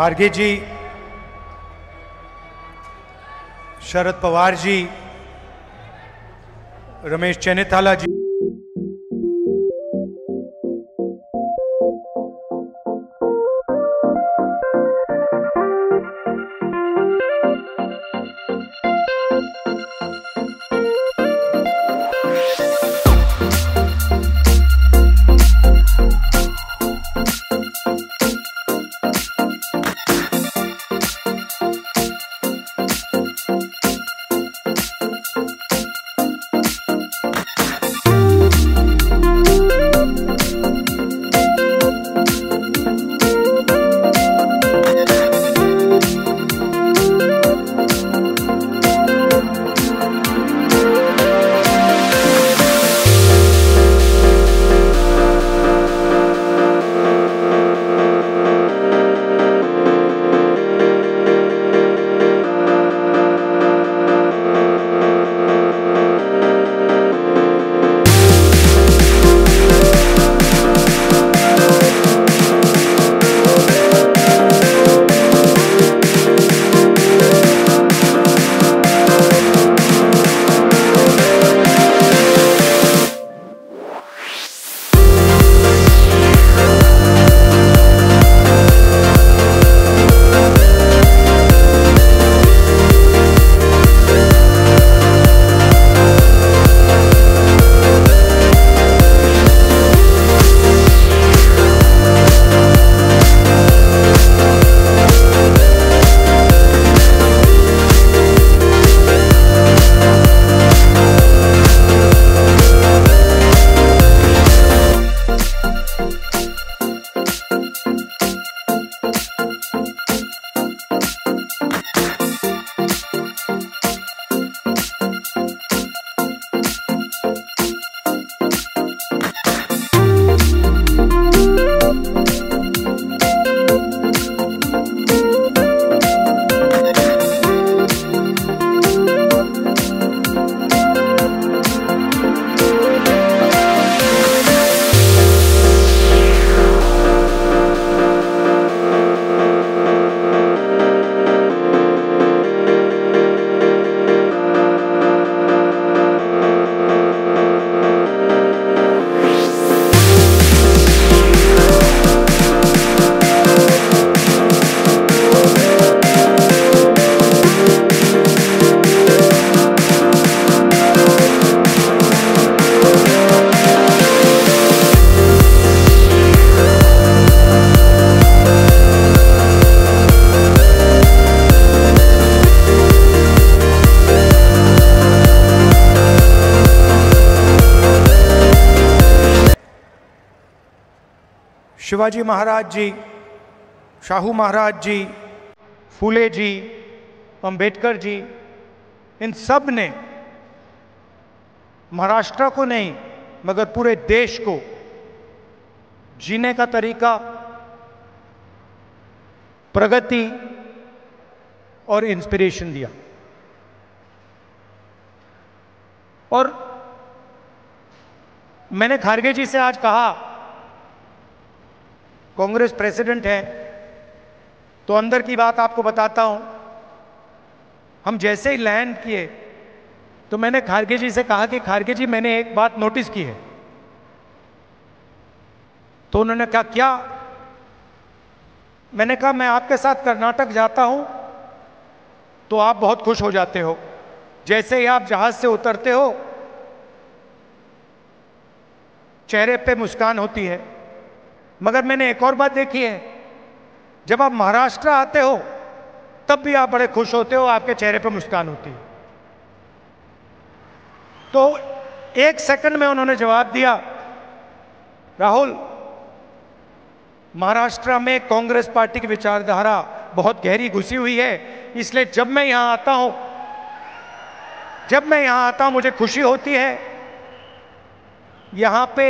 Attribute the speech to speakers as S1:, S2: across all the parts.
S1: खारगे जी, शरद पवार जी, रमेश चेन्निथाला जी, शिवाजी महाराज जी, शाहू महाराज जी, फूले जी, अंबेडकर जी, इन सब ने महाराष्ट्र को नहीं मगर पूरे देश को जीने का तरीका, प्रगति और इंस्पिरेशन दिया। और मैंने खारगे जी से आज कहा, कांग्रेस प्रेसिडेंट है तो अंदर की बात आपको बताता हूं। हम जैसे ही लैंड किए तो मैंने खारगे जी से कहा कि खारगे जी, मैंने एक बात नोटिस की है। तो उन्होंने कहा क्या? मैंने कहा मैं आपके साथ कर्नाटक जाता हूं तो आप बहुत खुश हो जाते हो। जैसे ही आप जहाज से उतरते हो चेहरे पे मुस्कान होती है। मगर मैंने एक और बात देखी है, जब आप महाराष्ट्र आते हो तब भी आप बड़े खुश होते हो, आपके चेहरे पे मुस्कान होती है। तो एक सेकंड में उन्होंने जवाब दिया, राहुल, महाराष्ट्र में कांग्रेस पार्टी की विचारधारा बहुत गहरी घुसी हुई है, इसलिए जब मैं यहां आता हूं मुझे खुशी होती है। यहां पे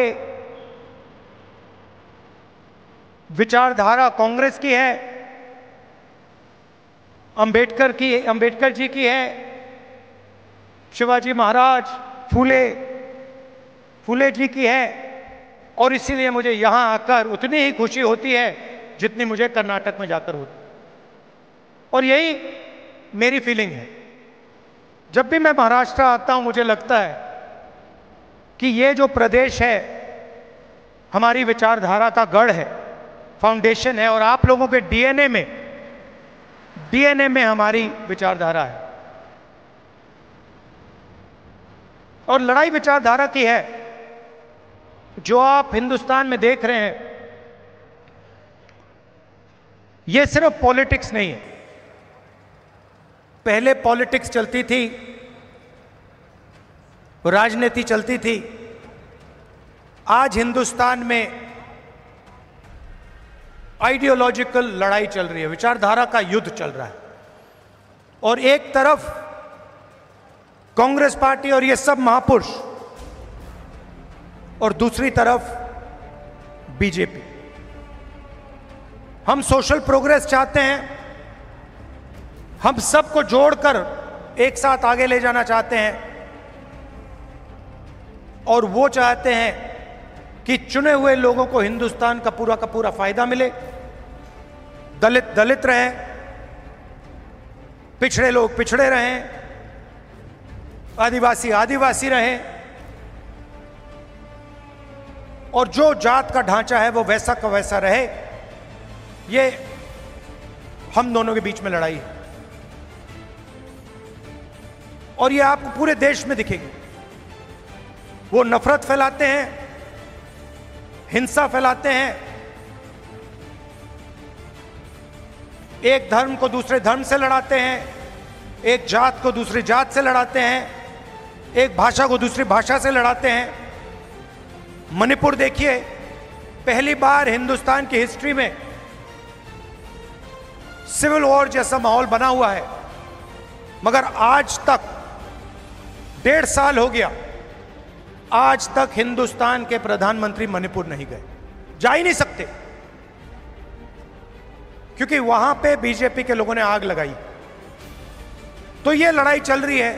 S1: विचारधारा कांग्रेस की है, अंबेडकर जी की है, शिवाजी महाराज, फूले जी की है। और इसीलिए मुझे यहां आकर उतनी ही खुशी होती है जितनी मुझे कर्नाटक में जाकर होती। और यही मेरी फीलिंग है। जब भी मैं महाराष्ट्र आता हूं मुझे लगता है कि ये जो प्रदेश है हमारी विचारधारा का गढ़ है, फाउंडेशन है, और आप लोगों के डीएनए में हमारी विचारधारा है। और लड़ाई विचारधारा की है। जो आप हिंदुस्तान में देख रहे हैं ये सिर्फ पॉलिटिक्स नहीं है। पहले पॉलिटिक्स चलती थी, राजनीति चलती थी। आज हिंदुस्तान में आइडियोलॉजिकल लड़ाई चल रही है, विचारधारा का युद्ध चल रहा है। और एक तरफ कांग्रेस पार्टी और ये सब महापुरुष, और दूसरी तरफ बीजेपी। हम सोशल प्रोग्रेस चाहते हैं, हम सबको जोड़कर एक साथ आगे ले जाना चाहते हैं, और वो चाहते हैं कि चुने हुए लोगों को हिंदुस्तान का पूरा फायदा मिले। दलित दलित रहें, पिछड़े लोग पिछड़े रहें, आदिवासी आदिवासी रहें, और जो जात का ढांचा है वो वैसा का वैसा रहे। ये हम दोनों के बीच में लड़ाई है, और ये आपको पूरे देश में दिखेगी। वो नफरत फैलाते हैं, हिंसा फैलाते हैं, एक धर्म को दूसरे धर्म से लड़ाते हैं, एक जात को दूसरी जात से लड़ाते हैं, एक भाषा को दूसरी भाषा से लड़ाते हैं। मणिपुर देखिए, पहली बार हिंदुस्तान की हिस्ट्री में सिविल वॉर जैसा माहौल बना हुआ है, मगर आज तक 1.5 साल हो गया, आज तक हिंदुस्तान के प्रधानमंत्री मणिपुर नहीं गए, जा ही नहीं सकते, क्योंकि वहां पे बीजेपी के लोगों ने आग लगाई। तो ये लड़ाई चल रही है।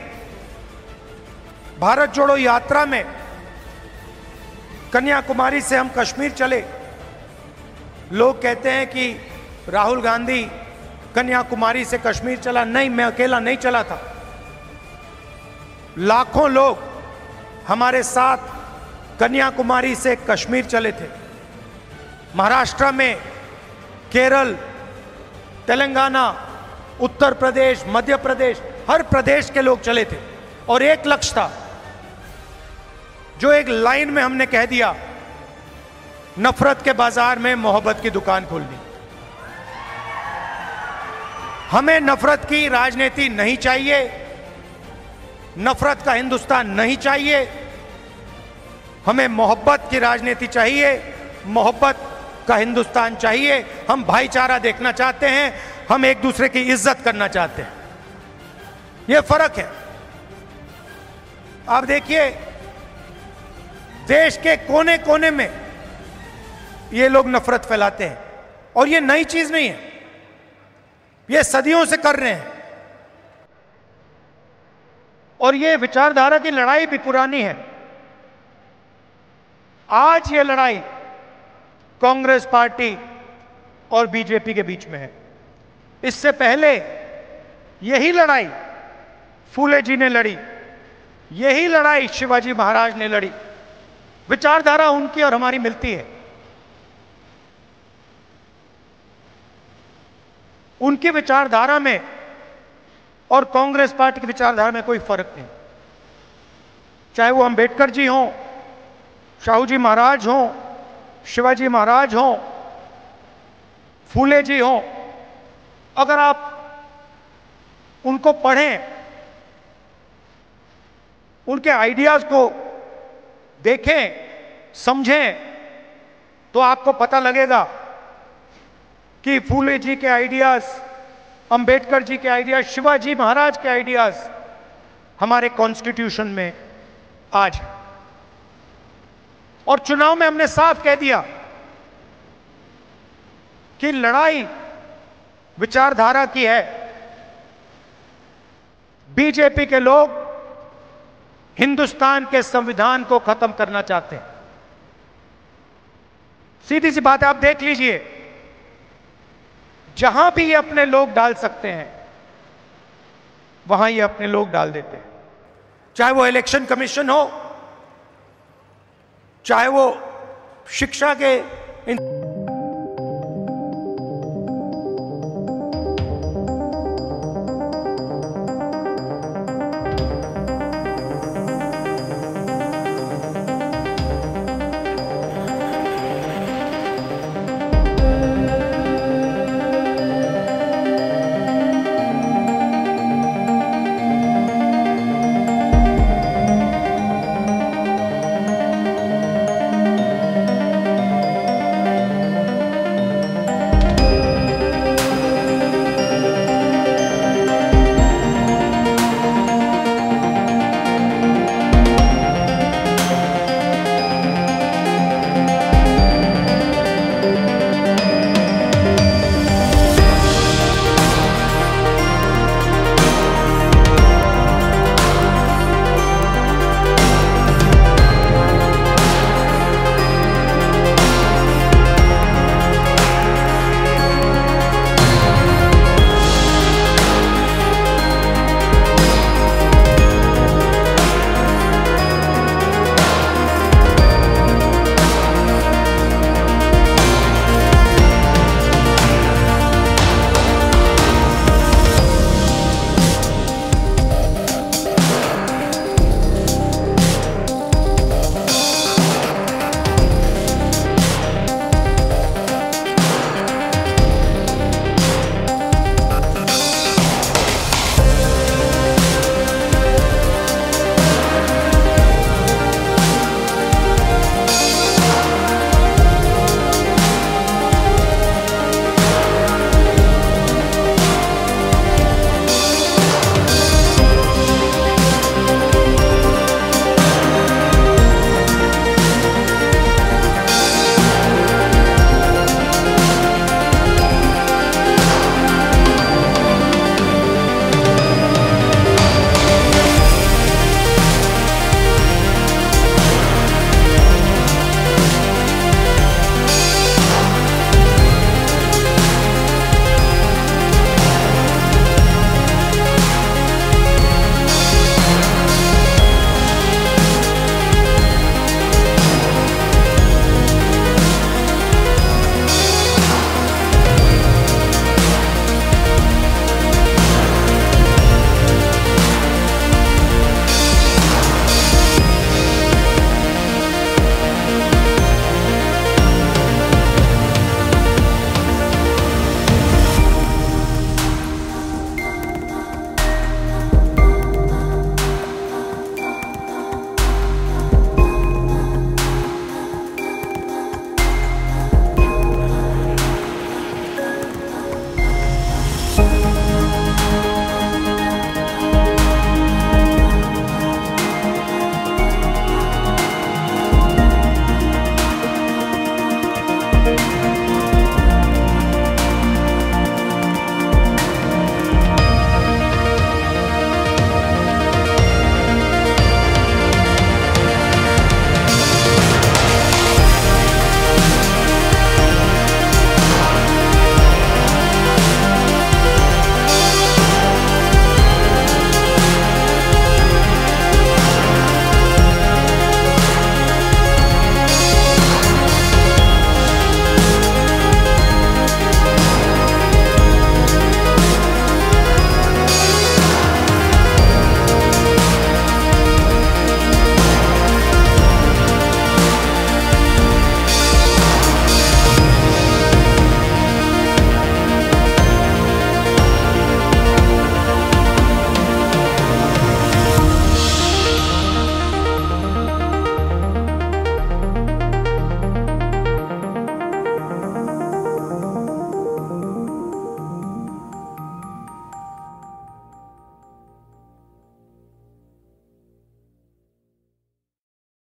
S1: भारत जोड़ो यात्रा में कन्याकुमारी से हम कश्मीर चले। लोग कहते हैं कि राहुल गांधी कन्याकुमारी से कश्मीर चला। नहीं, मैं अकेला नहीं चला था, लाखों लोग हमारे साथ कन्याकुमारी से कश्मीर चले थे। महाराष्ट्र में, केरल, तेलंगाना, उत्तर प्रदेश, मध्य प्रदेश, हर प्रदेश के लोग चले थे, और एक लक्ष्य था जो एक लाइन में हमने कह दिया, नफरत के बाजार में मोहब्बत की दुकान खोलनी। हमें नफरत की राजनीति नहीं चाहिए, नफरत का हिंदुस्तान नहीं चाहिए, हमें मोहब्बत की राजनीति चाहिए, मोहब्बत का हिंदुस्तान चाहिए। हम भाईचारा देखना चाहते हैं, हम एक दूसरे की इज्जत करना चाहते हैं। यह फर्क है। आप देखिए, देश के कोने कोने में ये लोग नफरत फैलाते हैं, और ये नई चीज नहीं है, ये सदियों से कर रहे हैं। और ये विचारधारा की लड़ाई भी पुरानी है। आज ये लड़ाई कांग्रेस पार्टी और बीजेपी के बीच में है। इससे पहले यही लड़ाई फूले जी ने लड़ी, यही लड़ाई शिवाजी महाराज ने लड़ी। विचारधारा उनकी और हमारी मिलती है। उनकी विचारधारा में और कांग्रेस पार्टी की विचारधारा में कोई फर्क नहीं। चाहे वो अंबेडकर जी हों, शाहू जी महाराज हों, शिवाजी महाराज हों, फूले जी हों, अगर आप उनको पढ़ें, उनके आइडियाज को देखें, समझें, तो आपको पता लगेगा कि फूले जी के आइडियाज, अंबेडकर जी के आइडियाज, शिवाजी महाराज के आइडियाज हमारे कॉन्स्टिट्यूशन में आज है। और चुनाव में हमने साफ कह दिया कि लड़ाई विचारधारा की है। बीजेपी के लोग हिंदुस्तान के संविधान को खत्म करना चाहते हैं। सीधी सी बात है, आप देख लीजिए, जहां भी ये अपने लोग डाल सकते हैं वहां ये अपने लोग डाल देते हैं। चाहे वो इलेक्शन कमीशन हो, चाहे वो शिक्षा के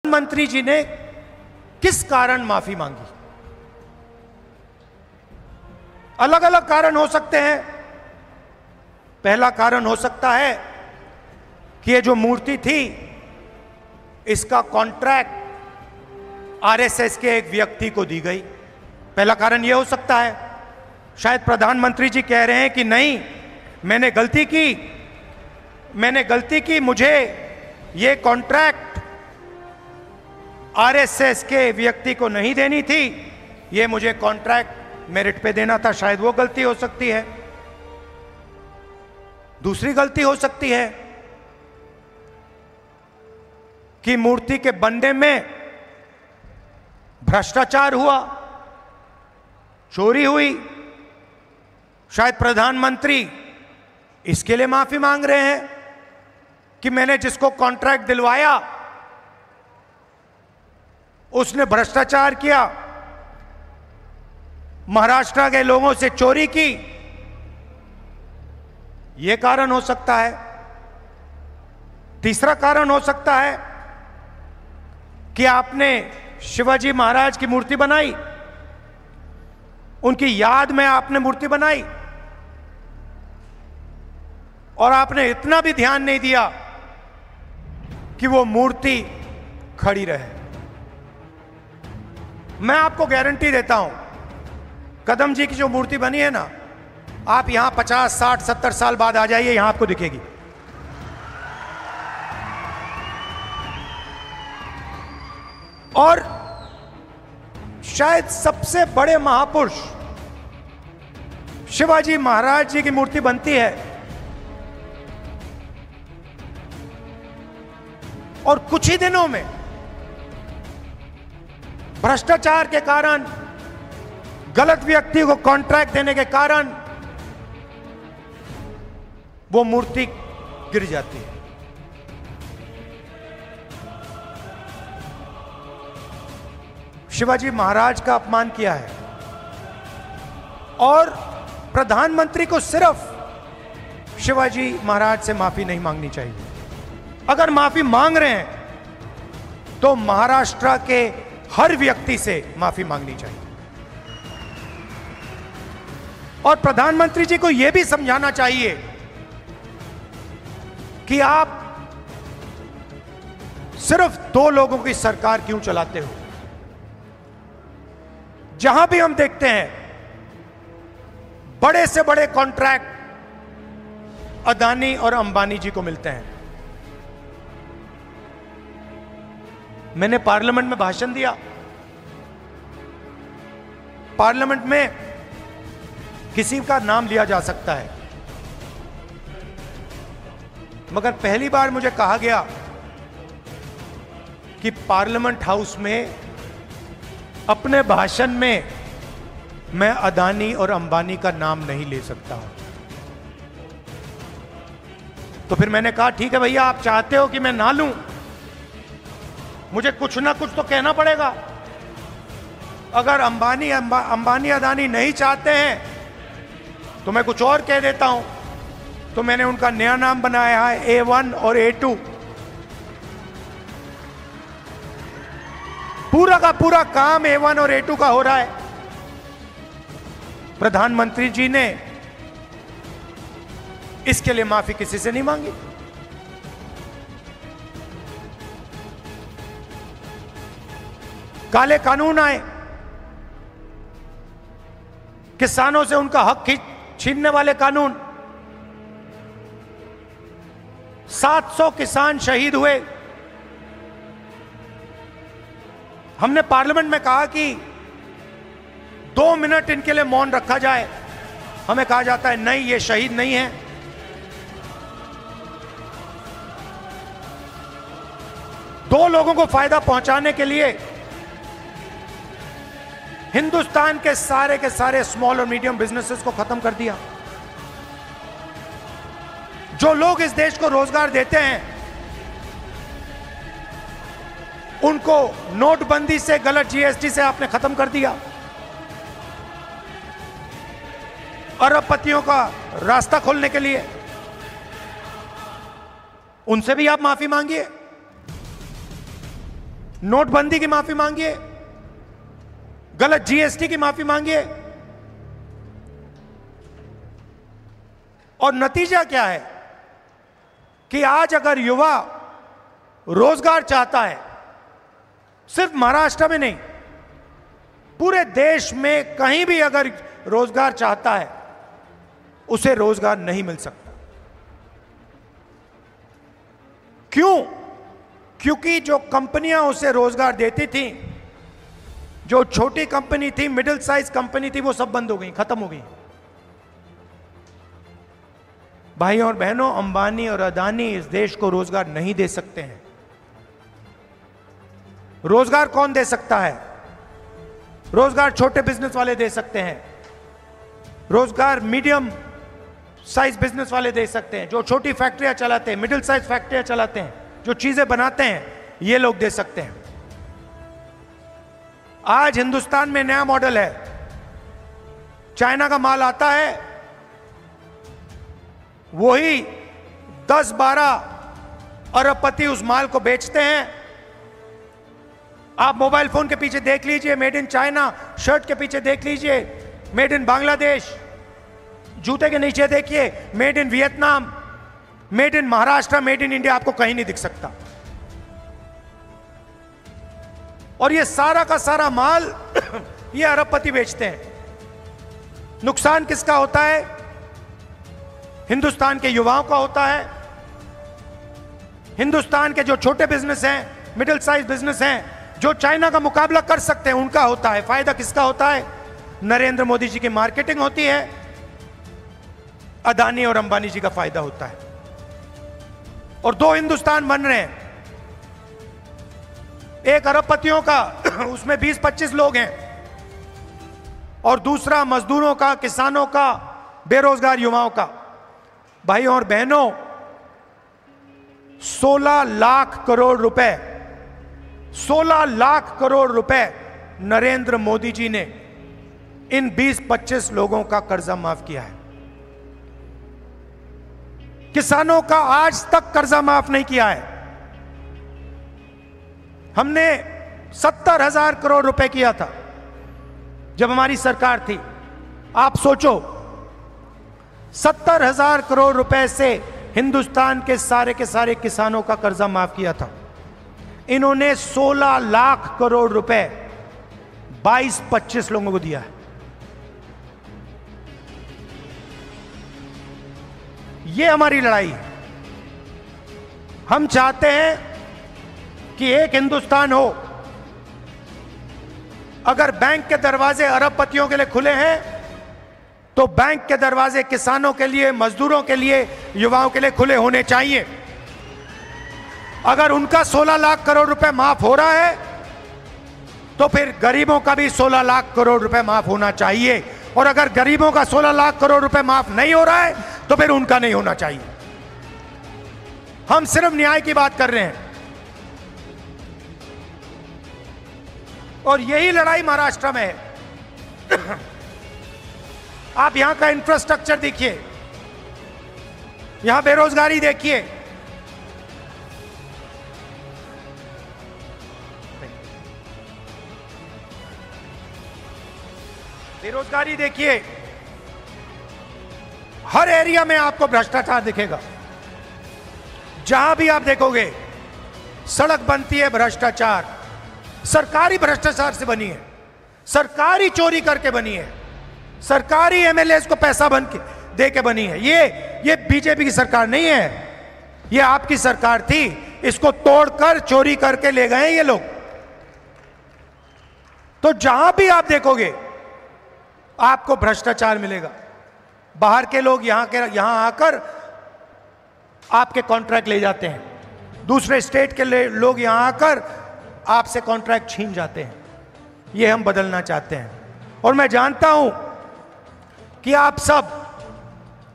S1: प्रधानमंत्री जी ने किस कारण माफी मांगी? अलग अलग कारण हो सकते हैं। पहला कारण हो सकता है कि ये जो मूर्ति थी इसका कॉन्ट्रैक्ट आरएसएस के एक व्यक्ति को दी गई। पहला कारण यह हो सकता है। शायद प्रधानमंत्री जी कह रहे हैं कि नहीं, मैंने गलती की, मुझे ये कॉन्ट्रैक्ट आरएसएस के व्यक्ति को नहीं देनी थी, ये मुझे कॉन्ट्रैक्ट मेरिट पे देना था। शायद वो गलती हो सकती है। दूसरी गलती हो सकती है कि मूर्ति के बनने में भ्रष्टाचार हुआ, चोरी हुई। शायद प्रधानमंत्री इसके लिए माफी मांग रहे हैं कि मैंने जिसको कॉन्ट्रैक्ट दिलवाया उसने भ्रष्टाचार किया, महाराष्ट्र के लोगों से चोरी की। यह कारण हो सकता है। तीसरा कारण हो सकता है कि आपने शिवाजी महाराज की मूर्ति बनाई, उनकी याद में आपने मूर्ति बनाई और आपने इतना भी ध्यान नहीं दिया कि वो मूर्ति खड़ी रहे। मैं आपको गारंटी देता हूं, कदम जी की जो मूर्ति बनी है ना, आप यहां 50, 60, 70 साल बाद आ जाइए, यहां आपको दिखेगी। और शायद सबसे बड़े महापुरुष शिवाजी महाराज जी की मूर्ति बनती है और कुछ ही दिनों में भ्रष्टाचार के कारण, गलत व्यक्ति को कॉन्ट्रैक्ट देने के कारण वो मूर्ति गिर जाती है। शिवाजी महाराज का अपमान किया है और प्रधानमंत्री को सिर्फ शिवाजी महाराज से माफी नहीं मांगनी चाहिए। अगर माफी मांग रहे हैं तो महाराष्ट्र के हर व्यक्ति से माफी मांगनी चाहिए और प्रधानमंत्री जी को यह भी समझाना चाहिए कि आप सिर्फ 2 लोगों की सरकार क्यों चलाते हो। जहां भी हम देखते हैं बड़े से बड़े कॉन्ट्रैक्ट अदानी और अंबानी जी को मिलते हैं। मैंने पार्लियामेंट में भाषण दिया। पार्लियामेंट में किसी का नाम लिया जा सकता है, मगर पहली बार मुझे कहा गया कि पार्लियामेंट हाउस में अपने भाषण में मैं अदानी और अंबानी का नाम नहीं ले सकता हूं। तो फिर मैंने कहा ठीक है भैया, आप चाहते हो कि मैं ना लूं, मुझे कुछ ना कुछ तो कहना पड़ेगा। अगर अंबानी अदानी नहीं चाहते हैं तो मैं कुछ और कह देता हूं। तो मैंने उनका नया नाम बनाया है A1 और A2। पूरा का पूरा काम A1 और A2 का हो रहा है। प्रधानमंत्री जी ने इसके लिए माफी किसी से नहीं मांगी। काले कानून आए, किसानों से उनका हक छीनने वाले कानून, 700 किसान शहीद हुए। हमने पार्लियामेंट में कहा कि 2 मिनट इनके लिए मौन रखा जाए। हमें कहा जाता है नहीं, ये शहीद नहीं है। दो लोगों को फायदा पहुंचाने के लिए हिंदुस्तान के सारे स्मॉल और मीडियम बिजनेसेस को खत्म कर दिया। जो लोग इस देश को रोजगार देते हैं उनको नोटबंदी से, गलत जीएसटी से आपने खत्म कर दिया। अरबपतियों का रास्ता खोलने के लिए उनसे भी आप माफी मांगिए, नोटबंदी की माफी मांगिए, गलत जीएसटी की माफी मांगिए। और नतीजा क्या है कि आज अगर युवा रोजगार चाहता है, सिर्फ महाराष्ट्र में नहीं, पूरे देश में कहीं भी अगर रोजगार चाहता है उसे रोजगार नहीं मिल सकता। क्यों? क्योंकि जो कंपनियां उसे रोजगार देती थी, जो छोटी कंपनी थी, मिडिल साइज कंपनी थी, वो सब बंद हो गई, खत्म हो गई। भाइयों और बहनों, अंबानी और अदानी इस देश को रोजगार नहीं दे सकते हैं। रोजगार कौन दे सकता है? रोजगार छोटे बिजनेस वाले दे सकते हैं, रोजगार मीडियम साइज बिजनेस वाले दे सकते हैं, जो छोटी फैक्ट्रियां चलाते हैं, मिडिल साइज फैक्ट्रियां चलाते हैं, जो चीजें बनाते हैं, ये लोग दे सकते हैं। आज हिंदुस्तान में नया मॉडल है, चाइना का माल आता है, वही 10-12 अरबपति उस माल को बेचते हैं। आप मोबाइल फोन के पीछे देख लीजिए मेड इन चाइना, शर्ट के पीछे देख लीजिए मेड इन बांग्लादेश, जूते के नीचे देखिए made in Vietnam, made in Maharashtra, made in India, आपको कहीं नहीं दिख सकता। और ये सारा का सारा माल ये अरबपति बेचते हैं। नुकसान किसका होता है? हिंदुस्तान के युवाओं का होता है। हिंदुस्तान के जो छोटे बिजनेस हैं, मिडिल साइज बिजनेस हैं, जो चाइना का मुकाबला कर सकते हैं, उनका होता है। फायदा किसका होता है? नरेंद्र मोदी जी की मार्केटिंग होती है, अदानी और अंबानी जी का फायदा होता है। और दो हिंदुस्तान बन रहे हैं, एक अरबपतियों का उसमें 20-25 लोग हैं, और दूसरा मजदूरों का, किसानों का, बेरोजगार युवाओं का। भाइयों और बहनों, 16 लाख करोड़ रुपए, 16 लाख करोड़ रुपए नरेंद्र मोदी जी ने इन 20-25 लोगों का कर्जा माफ किया है। किसानों का आज तक कर्जा माफ नहीं किया है। हमने 70,000 करोड़ रुपए किया था जब हमारी सरकार थी। आप सोचो, 70,000 करोड़ रुपए से हिंदुस्तान के सारे किसानों का कर्जा माफ किया था। इन्होंने 16 लाख करोड़ रुपए 22-25 लोगों को दिया है। ये हमारी लड़ाई है। हम चाहते हैं कि एक हिंदुस्तान हो। अगर बैंक के दरवाजे अरबपतियों के लिए खुले हैं, तो बैंक के दरवाजे किसानों के लिए, मजदूरों के लिए, युवाओं के लिए खुले होने चाहिए। अगर उनका 16 लाख करोड़ रुपए माफ हो रहा है, तो फिर गरीबों का भी 16 लाख करोड़ रुपए माफ होना चाहिए। और अगर गरीबों का 16 लाख करोड़ रुपए माफ नहीं हो रहा है, तो फिर उनका नहीं होना चाहिए। हम सिर्फ न्याय की बात कर रहे हैं। और यही लड़ाई महाराष्ट्र में है। आप यहां का इंफ्रास्ट्रक्चर देखिए, यहां बेरोजगारी देखिए, बेरोजगारी देखिए, हर एरिया में आपको भ्रष्टाचार दिखेगा। जहां भी आप देखोगे सड़क बनती है, भ्रष्टाचार, सरकारी भ्रष्टाचार से बनी है, सरकारी चोरी करके बनी है, सरकारी एमएलए को पैसा बन के दे के बनी है। ये बीजेपी की सरकार नहीं है, ये आपकी सरकार थी। इसको तोड़कर चोरी करके ले गए ये लोग। तो जहां भी आप देखोगे आपको भ्रष्टाचार मिलेगा। बाहर के लोग यहां आकर आपके कॉन्ट्रैक्ट ले जाते हैं, दूसरे स्टेट के लोग यहां आकर आपसे कॉन्ट्रैक्ट छीन जाते हैं। ये हम बदलना चाहते हैं। और मैं जानता हूं कि आप सब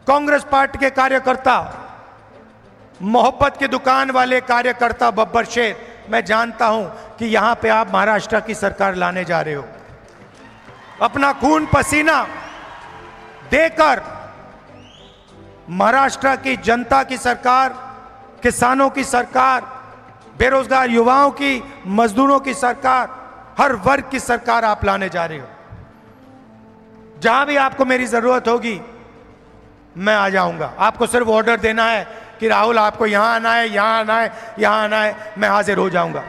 S1: कांग्रेस पार्टी के कार्यकर्ता, मोहब्बत की दुकान वाले कार्यकर्ता, बब्बर शेर, मैं जानता हूं कि यहां पे आप महाराष्ट्र की सरकार लाने जा रहे हो। अपना खून पसीना देकर महाराष्ट्र की जनता की सरकार, किसानों की सरकार, बेरोजगार युवाओं की, मजदूरों की सरकार, हर वर्ग की सरकार आप लाने जा रहे हो। जहां भी आपको मेरी जरूरत होगी मैं आ जाऊंगा। आपको सिर्फ ऑर्डर देना है कि राहुल आपको यहां आना है, यहां आना है, यहां आना है, मैं हाजिर हो जाऊंगा।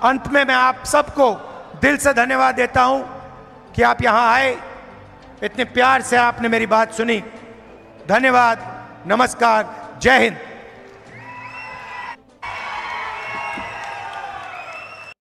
S1: अंत में मैं आप सबको दिल से धन्यवाद देता हूं। कि आप यहां आए, इतने प्यार से आपने मेरी बात सुनी। धन्यवाद, नमस्कार, जय हिंद।